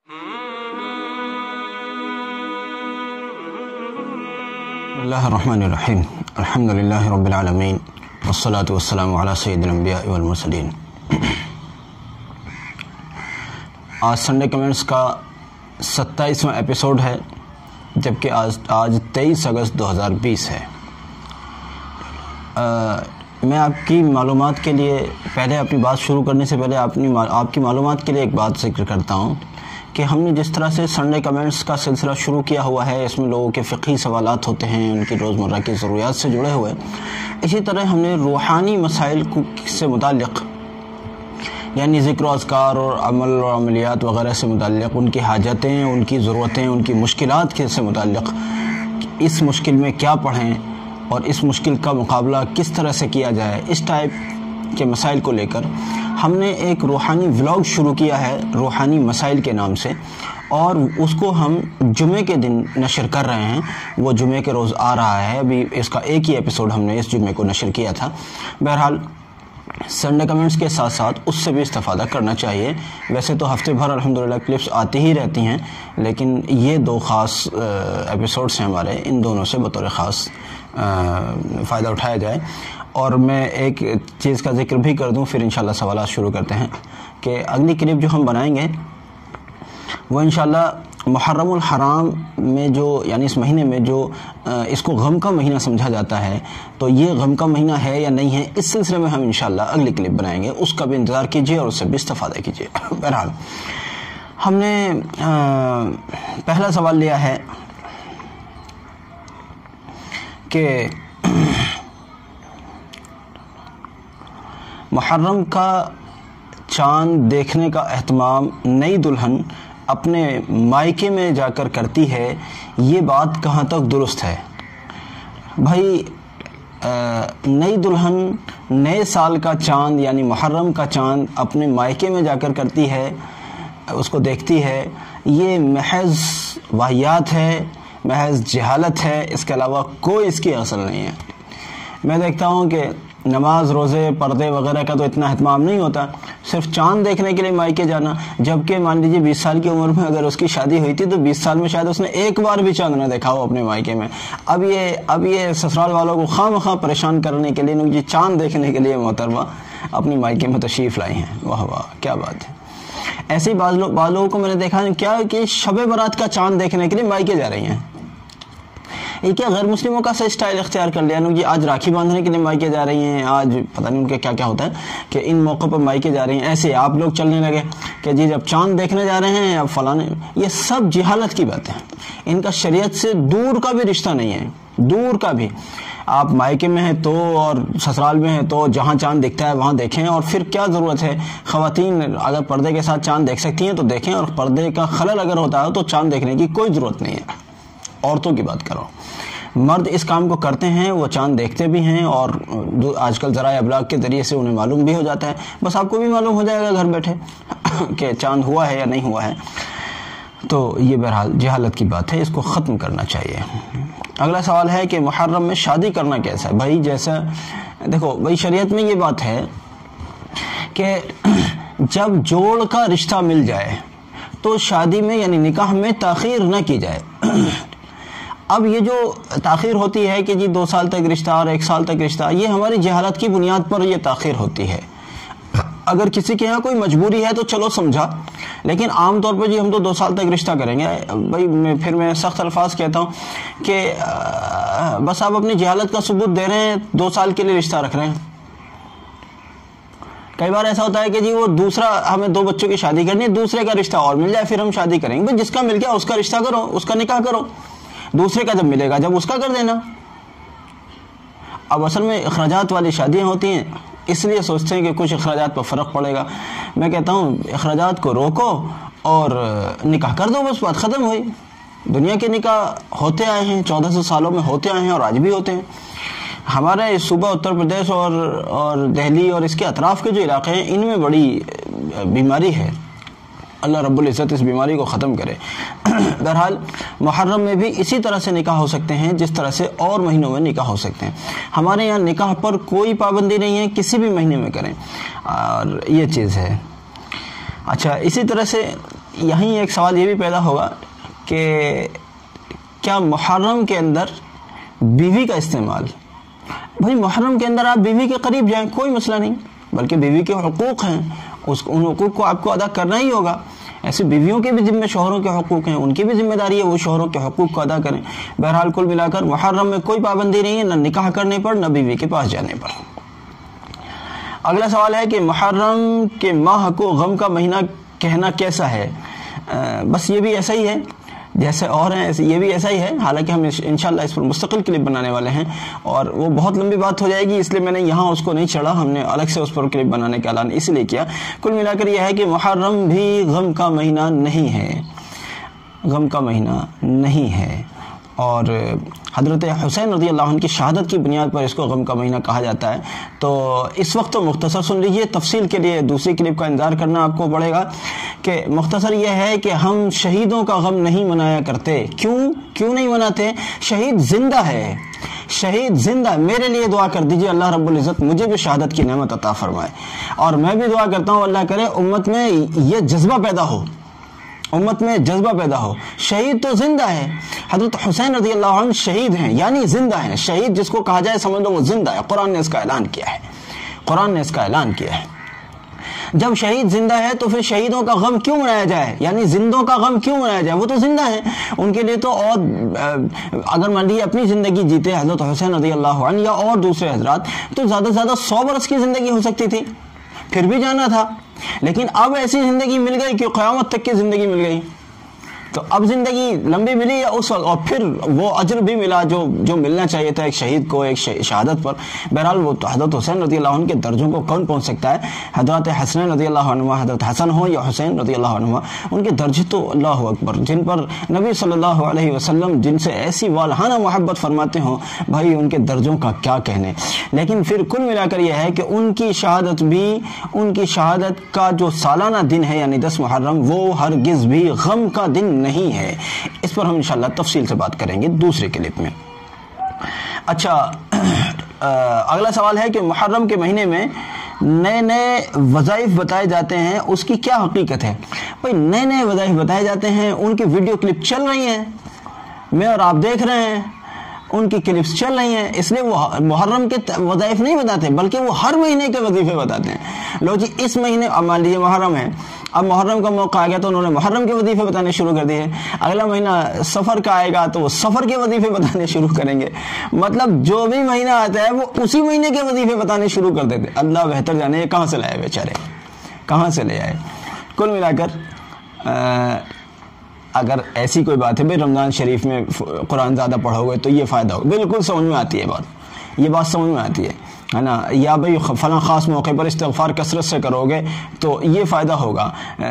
اللہ الرحمن الرحیم الحمدللہ رب العالمین والصلاة والسلام علی سید الانبیاء والمرسلین۔ آج سنڈے کمنٹس کا 27واں ایپیسوڈ ہے، جبکہ آج 23 اگست 2020 ہے۔ میں آپ کی معلومات کے لیے پہلے اپنی بات شروع کرنے سے پہلے آپ کی معلومات کے لیے ایک بات ذکر کرتا ہوں کہ ہم نے جس طرح سے سنڈے کمنٹس کا سلسلہ شروع کیا ہوا ہے، اس میں لوگوں کے فقہی سوالات ہوتے ہیں، ان کی روزمرہ کی ضروریات سے جڑے ہوئے، اسی طرح ہم نے روحانی مسائل سے متعلق، یعنی ذکر و اذکار اور عمل اور عملیات وغیرہ سے متعلق، ان کی حاجتیں، ان کی ضرورتیں، ان کی مشکلات سے متعلق، اس مشکل میں کیا پڑھیں اور اس مشکل کا مقابلہ کس طرح سے کیا جائے، اس ٹائپ کے مسائل کو لے کر ہم نے ایک روحانی ولاگ شروع کیا ہے روحانی مسائل کے نام سے، اور اس کو ہم جمعے کے دن نشر کر رہے ہیں۔ وہ جمعے کے روز آ رہا ہے، ابھی اس کا ایک ہی ایپیسوڈ ہم نے اس جمعے کو نشر کیا تھا۔ بہرحال سنڈے کمنٹس کے ساتھ ساتھ اس سے بھی استفادہ کرنا چاہیے۔ ویسے تو ہفتے بھر الحمدللہ کلپس آتی ہی رہتی ہیں، لیکن یہ دو خاص ایپیسوڈس ہیں ہمارے، ان دونوں سے بطور خاص فائدہ اٹھایا جائے۔ اور میں ایک چیز کا ذکر بھی کر دوں، پھر انشاءاللہ سوالات شروع کرتے ہیں، کہ اگلی کلپ جو ہم بنائیں گے وہ انشاءاللہ محرم الحرام میں جو، یعنی اس مہینے میں جو اس کو غم کا مہینہ سمجھا جاتا ہے، تو یہ غم کا مہینہ ہے یا نہیں ہے، اس سلسلے میں ہم انشاءاللہ اگلی کلپ بنائیں گے، اس کا بھی انتظار کیجیے اور اس سے بھی استفادہ کیجیے۔ بہرحال ہم نے پہلا سوال لیا ہے کہ محرم کا چاند دیکھنے کا اہتمام نئی دلہن اپنے مائکے میں جا کر کرتی ہے، یہ بات کہاں تک درست ہے؟ بھائی، نئی دلہن نئے سال کا چاند یعنی محرم کا چاند اپنے مائکے میں جا کر کرتی ہے، اس کو دیکھتی ہے، یہ محض واہیات ہے، محض جہالت ہے، اس کے علاوہ کوئی اس کی اصل نہیں ہے۔ میں دیکھتا ہوں کہ نماز، روزے، پردے وغیرہ کا تو اتنا اہتمام نہیں ہوتا، صرف چاند دیکھنے کے لیے مائکے جانا، جبکہ مان لیجیے 20 سال کی عمر میں اگر اس کی شادی ہوئی تھی تو 20 سال میں شاید اس نے ایک بار بھی چاند نہ دیکھا ہو اپنے مائکے میں۔ اب یہ سسرال والوں کو خواہ مخواہ پریشان کرنے کے لیے یہ چاند دیکھنے کے لیے محترمہ اپنی مائکے میں تشریف لائی ہیں۔ واہ واہ، کیا بات ہے۔ ایسے ہی بعض لوگوں کو میں نے دیکھا کیا کہ شب برات کا چاند دیکھنے کے لیے مائکے جا رہی ہیں۔ یہ کیا غیر مسلموں کا سا سٹائل اختیار کر لیا، یہ آج راکھی باندھنے کے لیے مائکے جا رہی ہیں، آج پتہ نہیں ان کے کیا کیا ہوتا ہے کہ ان موقع پر مائکے جا رہی ہیں۔ ایسے آپ لوگ چلنے لگے کہ جی جب چاند دیکھنے جا رہے ہیں اب فلانے، یہ سب جہالت کی باتیں ہیں، ان کا شریعت سے دور کا بھی رشتہ نہیں ہے، دور کا بھی۔ آپ مائکے میں ہیں تو اور سسرال میں ہیں تو جہاں چاند دکھتا ہے وہاں دیکھیں، اور پھر کیا ضرورت ہے؟ خواتین اگر پردے کے ساتھ چاند دیکھ سکتی ہیں تو دیکھیں، اور پردے کا خلل اگر ہوتا ہے تو چاند دیکھنے کی کوئی ضرورت نہیں ہے۔ عورتوں کی بات کرو، مرد اس کام کو کرتے ہیں، وہ چاند دیکھتے بھی ہیں، اور آج کل ذرائع ابلاغ کے ذریعے سے انہیں معلوم بھی ہو جاتا ہے، بس آپ کو بھی معلوم ہو جائے گا گھر بیٹھے کہ چاند ہوا ہے یا نہیں ہوا ہے۔ تو یہ بہرحال جہالت کی بات ہے، اس کو ختم کرنا چاہیے۔ اگلا سوال ہے کہ محرم میں شادی کرنا کیسا ہے؟ بھائی جیسا دیکھو، بھائی شریعت میں یہ بات ہے کہ جب جوڑ کا رشتہ مل جائے تو شادی میں یعنی نکاح میں تاخیر نہ کی جائے۔ اب یہ جو تاخیر ہوتی ہے کہ جی 2 سال تک رشتہ اور 1 سال تک رشتہ، یہ ہماری جہالت کی بنیاد پر یہ تاخیر ہوتی ہے۔ اگر کسی کے ہاں کوئی مجبوری ہے تو چلو سمجھا، لیکن عام طور پہ جی ہم تو 2 سال تک رشتہ کریں گے، بھائی میں سخت الفاظ کہتا ہوں کہ بس آپ اپنی جہالت کا ثبوت دے رہے ہیں، 2 سال کے لیے رشتہ رکھ رہے ہیں۔ کئی بار ایسا ہوتا ہے کہ جی وہ دوسرا، ہمیں 2 بچوں کی شادی کرنی ہے، دوسرے کا رشتہ اور مل جائے پھر ہم شادی کریں گے۔ بھائی جس کا مل گیا اس کا رشتہ کرو، اس کا نکاح کرو، دوسرے کا جب ملے گا جب اس کا کر دینا۔ اب اصل میں اخراجات والی شادیاں ہوتی ہیں، اس لیے سوچتے ہیں کہ کچھ اخراجات پر فرق پڑے گا۔ میں کہتا ہوں اخراجات کو روکو اور نکاح کر دو، بس بات ختم ہوئی۔ دنیا کے نکاح ہوتے آئے ہیں، 1400 سالوں میں ہوتے آئے ہیں اور آج بھی ہوتے ہیں۔ ہمارے صوبہ اتر پردیش اور دہلی اور اس کے اطراف کے جو علاقے ہیں، ان میں بڑی بیماری ہے، اللہ رب العزت اس بیماری کو ختم کرے۔ بہرحال محرم میں بھی اسی طرح سے نکاح ہو سکتے ہیں جس طرح سے اور مہینوں میں نکاح ہو سکتے ہیں۔ ہمارے یہاں نکاح پر کوئی پابندی نہیں ہے، کسی بھی مہینے میں کریں، اور یہ چیز ہے۔ اچھا، اسی طرح سے یہیں ایک سوال یہ بھی پیدا ہوگا کہ کیا محرم کے اندر بیوی کا استعمال؟ بھائی محرم کے اندر آپ بیوی کے قریب جائیں، کوئی مسئلہ نہیں، بلکہ بیوی کے حقوق ہیں، ان حقوق کو آپ کو ادا کرنا ہی ہوگا. ایسے بیویوں کے بھی ذمہ شوہروں کے حقوق ہیں، ان کی بھی ذمہ داری ہے وہ شوہروں کے حقوق کو ادا کریں. بہرحال کل ملا کر محرم میں کوئی پابندی نہیں ہے، نہ نکاح کرنے پر، نہ بیوی کے پاس جانے پر. اگلا سوال ہے کہ محرم کے ماہ کو غم کا مہینہ کہنا کیسا ہے؟ بس یہ بھی ایسا ہی ہے جیسے اور ہیں، یہ بھی ایسا ہی ہے. حالانکہ ہم انشاءاللہ اس پر مستقل کلپ بنانے والے ہیں اور وہ بہت لمبی بات ہو جائے گی، اس لیے میں نے یہاں اس کو نہیں چڑھا، ہم نے الگ سے اس پر کلپ بنانے کا اعلان اس لیے کیا. کل ملا کر یہ ہے کہ محرم بھی غم کا مہینہ نہیں ہے، غم کا مہینہ نہیں ہے. اور حضرت حسین رضی اللہ عنہ کی شہادت کی بنیاد پر اس کو غم کا مہینہ کہا جاتا ہے. تو اس وقت تو مختصر سن لیجئے، تفصیل کے لیے دوسری کلپ کا انتظار کرنا آپ کو پڑے گا. کہ مختصر یہ ہے کہ ہم شہیدوں کا غم نہیں منایا کرتے. کیوں نہیں مناتے؟ شہید زندہ ہے، شہید زندہ. میرے لیے دعا کر دیجئے اللہ رب العزت مجھے بھی شہادت کی نعمت عطا فرمائے، اور میں بھی دعا کرتا ہوں اللہ کرے امت میں یہ جذبہ پیدا ہو، امت میں جذبہ پیدا ہو. شہید تو زندہ ہے، حضرت حسین رضی اللہ عنہ شہید ہیں، یعنی زندہ ہیں. شہید جس کو کہا جائے سمجھ لو وہ زندہ ہے. قرآن نے اس کا اعلان کیا ہے، قرآن نے اس کا اعلان کیا ہے. جب شہید زندہ ہے تو پھر شہیدوں کا غم کیوں منایا جائے؟ یعنی زندوں کا غم کیوں منایا جائے؟ وہ تو زندہ ہیں، ان کے لیے تو. اور اگر مان لیجیے اپنی زندگی جیتے حضرت حسین رضی اللہ عنہ یا اور دوسرے حضرات تو زیادہ سے زیادہ 100 برس کی زندگی ہو سکتی تھی، پھر بھی جانا تھا. لیکن اب ایسی زندگی مل گئی کہ قیامت تک کی زندگی مل گئی. تو اب زندگی لمبی ملی یا اس وقت، اور پھر وہ اجر بھی ملا جو ملنا چاہیے تھا ایک شہید کو ایک شہادت پر. بہرحال وہ حضرت حسین رضی اللہ عنہ کے درجوں کو کون پہنچ سکتا ہے؟ حضرت حسن رضی اللہ عنہ، حضرت حسن ہو یا حسین رضی اللہ عنہ، ان کے درجے تو اللہ اکبر، جن پر نبی صلی اللہ علیہ وسلم جن سے ایسی والہانہ محبت فرماتے ہوں، بھائی ان کے درجوں کا کیا کہنے. لیکن پھر کل ملا کر یہ ہے کہ ان کی شہادت بھی، ان کی شہادت کا جو سالانہ دن ہے یعنی 10 محرم، وہ ہرگز بھی غم کا دن نہیں ہے. اس پر ہم انشاءاللہ تفصیل سے بات کریں گے دوسرے کلپ میں. اچھا، اگلا سوال ہے کہ محرم کے مہینے میں نئے وظائف بتائے جاتے ہیں، اس کی کیا حقیقت ہے؟ بھائی نئے وظائف بتائے جاتے ہیں، ان کی ویڈیو کلپ چل رہی ہیں، میں اور آپ دیکھ رہے ہیں، ان کی کلپس چل رہی ہیں. اس لیے وہ محرم کے وظائف نہیں بتاتے بلکہ وہ ہر مہینے کے وظیفے بتاتے ہیں. لو جی اس مہینے اب مان لیجیے محرم ہے، اب محرم کا موقع آ گیا تو انہوں نے محرم کے وظیفے بتانے شروع کر دیے. اگلا مہینہ سفر کا آئے گا تو وہ سفر کے وظیفے بتانے شروع کریں گے. مطلب جو بھی مہینہ آتا ہے وہ اسی مہینے کے وظیفے بتانے شروع کر دیتے. اللہ بہتر جانے یہ کہاں سے لائے بیچارے، کہاں سے لے آئے. کل ملا کر اگر ایسی کوئی بات ہے بھائی رمضان شریف میں قرآن زیادہ پڑھو گے تو یہ فائدہ ہوگا، بالکل سمجھ میں آتی ہے بات، یہ بات سمجھ میں آتی ہے نا. یا بھائی فلاں خاص موقع پر استغفار کثرت سے کرو گے تو یہ فائدہ ہوگا.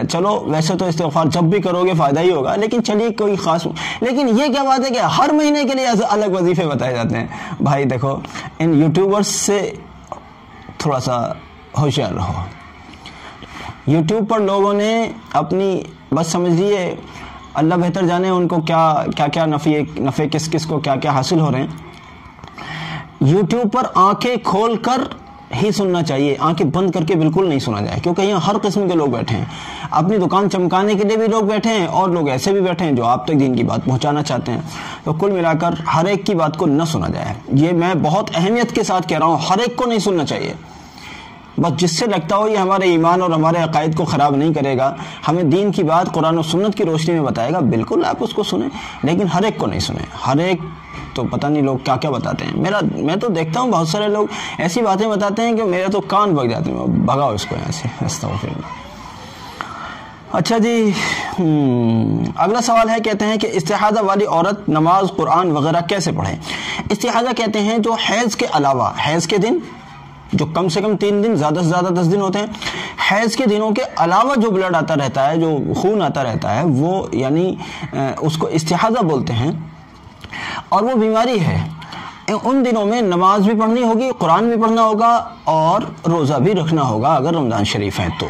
چلو ویسے تو استغفار جب بھی کرو گے فائدہ ہی ہوگا، لیکن چلیے کوئی خاص. لیکن یہ کیا بات ہے کہ ہر مہینے کے لیے الگ وظیفے بتائے جاتے ہیں. بھائی دیکھو ان یوٹیوبرز سے تھوڑا سا ہوشیار رہو. یوٹیوب پر لوگوں نے اپنی بس سمجھ لیے اللہ بہتر جانے ان کو کیا نفع کس کو کیا حاصل ہو رہے ہیں. یوٹیوب پر آنکھیں کھول کر ہی سننا چاہیے، آنکھیں بند کر کے بالکل نہیں سنا جائے، کیونکہ یہاں ہر قسم کے لوگ بیٹھے ہیں. اپنی دکان چمکانے کے لیے بھی لوگ بیٹھے ہیں اور لوگ ایسے بھی بیٹھے ہیں جو آپ تک دین کی بات پہنچانا چاہتے ہیں. تو کل ملا کر ہر ایک کی بات کو نہ سنا جائے. یہ میں بہت اہمیت کے ساتھ کہہ رہا ہوں، ہر ایک کو نہیں سننا چاہیے. بس جس سے لگتا ہو یہ ہمارے ایمان اور ہمارے عقائد کو خراب نہیں کرے گا، ہمیں دین کی بات قرآن و سنت کی روشنی میں بتائے گا، بالکل آپ اس کو سنیں. لیکن ہر ایک کو نہیں سنیں. ہر ایک تو پتہ نہیں لوگ کیا بتاتے ہیں. میں تو دیکھتا ہوں بہت سارے لوگ ایسی باتیں بتاتے ہیں کہ میرے تو کان بگ جاتے ہیں. بھگاؤ اس کو یہاں سے، استغفر اللہ. اچھا جی، اگلا سوال ہے، کہتے ہیں کہ استحاضہ والی عورت نماز، قرآن وغیرہ کیسے پڑھے؟ استحاضہ کہتے ہیں جو حیض کے علاوہ، حیض کے دن جو کم سے کم 3 دن، زیادہ سے زیادہ 10 دن ہوتے ہیں، حیض کے دنوں کے علاوہ جو بلڈ آتا رہتا ہے، جو خون آتا رہتا ہے، وہ یعنی اس کو استحاضہ بولتے ہیں. اور وہ بیماری ہے. ان دنوں میں نماز بھی پڑھنی ہوگی، قرآن بھی پڑھنا ہوگا اور روزہ بھی رکھنا ہوگا اگر رمضان شریف ہے تو.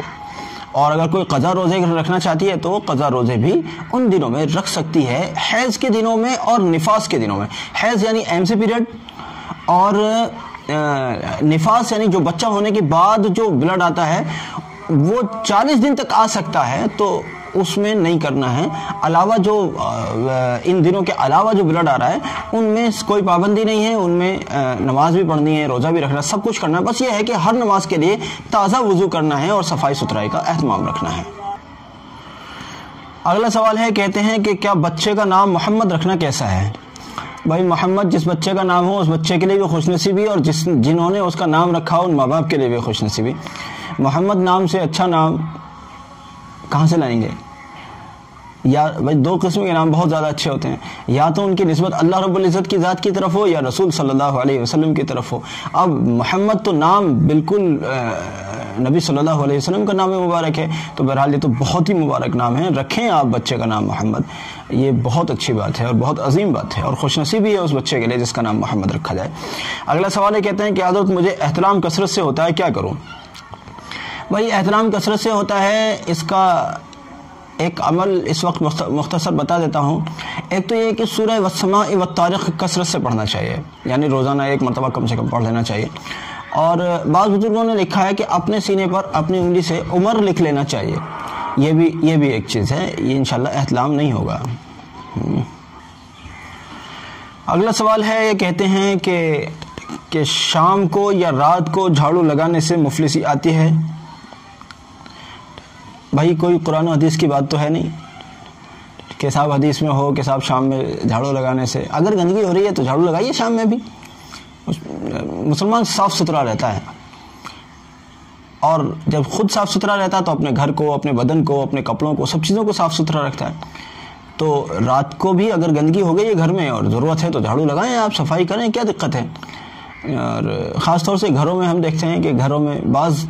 اور اگر کوئی قضا روزے رکھنا چاہتی ہے تو قضا روزے بھی ان دنوں میں رکھ سکتی ہے، حیض کے دنوں میں اور نفاس کے دنوں میں. حیض یعنی MC پیریڈ، اور نفاس یعنی جو بچہ ہونے کے بعد جو بلڈ آتا ہے وہ 40 دن تک آ سکتا ہے. تو اس میں نہیں کرنا ہے. علاوہ جو ان دنوں کے علاوہ جو بلڈ آ رہا ہے ان میں کوئی پابندی نہیں ہے. ان میں نماز بھی پڑھنی ہے, روزہ بھی رکھنا ہے, سب کچھ کرنا ہے. بس یہ ہے کہ ہر نماز کے لیے تازہ وضو کرنا ہے اور صفائی ستھرائی کا اہتمام رکھنا ہے. اگلا سوال ہے, کہتے ہیں کہ کیا بچے کا نام محمد رکھنا کیسا ہے؟ بھائی محمد جس بچے کا نام ہو اس بچے کے لیے بھی خوش نصیبی, اور جنہوں نے اس کا نام رکھا ہو ان ماں باپ کے لیے بھی خوش نصیبی. محمد نام سے اچھا نام کہاں سے لائیں گے؟ یا بھائی دو قسم کے نام بہت زیادہ اچھے ہوتے ہیں, یا تو ان کی نسبت اللہ رب العزت کی ذات کی طرف ہو یا رسول صلی اللہ علیہ وسلم کی طرف ہو. اب محمد تو نام بالکل نبی صلی اللہ علیہ وسلم کا نام مبارک ہے, تو بہرحال یہ تو بہت ہی مبارک نام ہے. رکھیں آپ بچے کا نام محمد, یہ بہت اچھی بات ہے اور بہت عظیم بات ہے, اور خوش نصیبی ہے اس بچے کے لیے جس کا نام محمد رکھا جائے. اگلا سوال ہے, کہتے ہیں کہ حضرت مجھے احتلام کثرت سے ہوتا ہے, کیا کروں؟ بھائی احتلام کثرت سے ہوتا ہے, اس کا ایک عمل اس وقت مختصر بتا دیتا ہوں. ایک تو یہ کہ سورہ والسماء والطارق کثرت سے پڑھنا چاہیے, یعنی روزانہ ایک مرتبہ کم سے کم پڑھ لینا چاہیے. اور بعض بزرگوں نے لکھا ہے کہ اپنے سینے پر اپنی انگلی سے عمر لکھ لینا چاہیے. یہ بھی ایک چیز ہے, یہ انشاءاللہ احتلام نہیں ہوگا. اگلا سوال ہے, یہ کہتے ہیں کہ شام کو یا رات کو جھاڑو لگانے سے مفلسی آتی ہے. بھائی کوئی قرآن و حدیث کی بات تو ہے نہیں کہ صاحب حدیث میں ہو کہ صاحب شام میں جھاڑو لگانے سے, اگر گندگی ہو رہی ہے تو جھاڑو لگائیے شام میں بھی. مسلمان صاف ستھرا رہتا ہے, اور جب خود صاف ستھرا رہتا ہے تو اپنے گھر کو, اپنے بدن کو, اپنے کپڑوں کو, سب چیزوں کو صاف ستھرا رکھتا ہے. تو رات کو بھی اگر گندگی ہو گئی ہے گھر میں اور ضرورت ہے تو جھاڑو لگائیں, آپ صفائی کریں, کیا دقت ہے؟ اور خاص طور سے گھروں میں ہم دیکھتے ہیں کہ گھروں میں بعض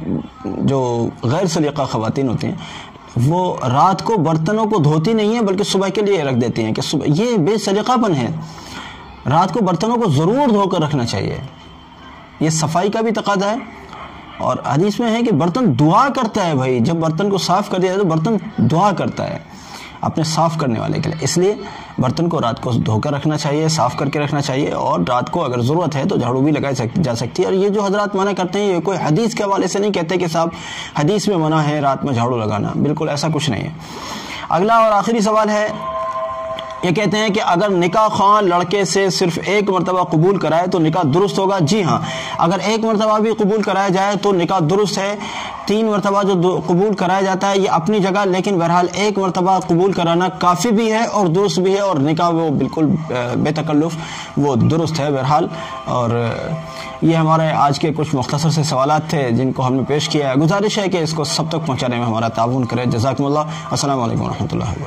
جو غیر سلیقہ خواتین ہوتی ہیں وہ رات کو برتنوں کو دھوتی نہیں ہیں بلکہ صبح کے لیے رکھ دیتی ہیں کہ صبح, یہ بے سلیقہ پن ہے. رات کو برتنوں کو ضرور دھو کر رکھنا چاہیے, یہ صفائی کا بھی تقاضا ہے. اور حدیث میں ہے کہ برتن دعا کرتا ہے. بھائی جب برتن کو صاف کر دیا جائے تو برتن دعا کرتا ہے اپنے صاف کرنے والے کے لیے, اس لیے برتن کو رات کو دھو کر رکھنا چاہیے, صاف کر کے رکھنا چاہیے, اور رات کو اگر ضرورت ہے تو جھاڑو بھی لگائی جا سکتی ہے. اور یہ جو حضرات منع کرتے ہیں یہ کوئی حدیث کے حوالے سے نہیں کہتے کہ صاحب حدیث میں منع ہے رات میں جھاڑو لگانا, بالکل ایسا کچھ نہیں ہے. اگلا اور آخری سوال ہے, یہ کہتے ہیں کہ اگر نکاح خواہ لڑکے سے صرف ایک مرتبہ قبول کرائے تو نکاح درست ہوگا؟ جی ہاں, اگر ایک مرتبہ بھی قبول کرایا جائے تو نکاح درست ہے. 3 مرتبہ جو قبول کرایا جاتا ہے یہ اپنی جگہ, لیکن بہرحال ایک مرتبہ قبول کرانا کافی بھی ہے اور درست بھی ہے, اور نکاح وہ بالکل بے تکلف وہ درست ہے بہرحال. اور یہ ہمارے آج کے کچھ مختصر سے سوالات تھے جن کو ہم نے پیش کیا ہے. گزارش ہے کہ اس کو سب تک پہنچانے میں ہمارا تعاون کرے. جزاکم اللہ. السلام علیکم ورحمۃ اللہ.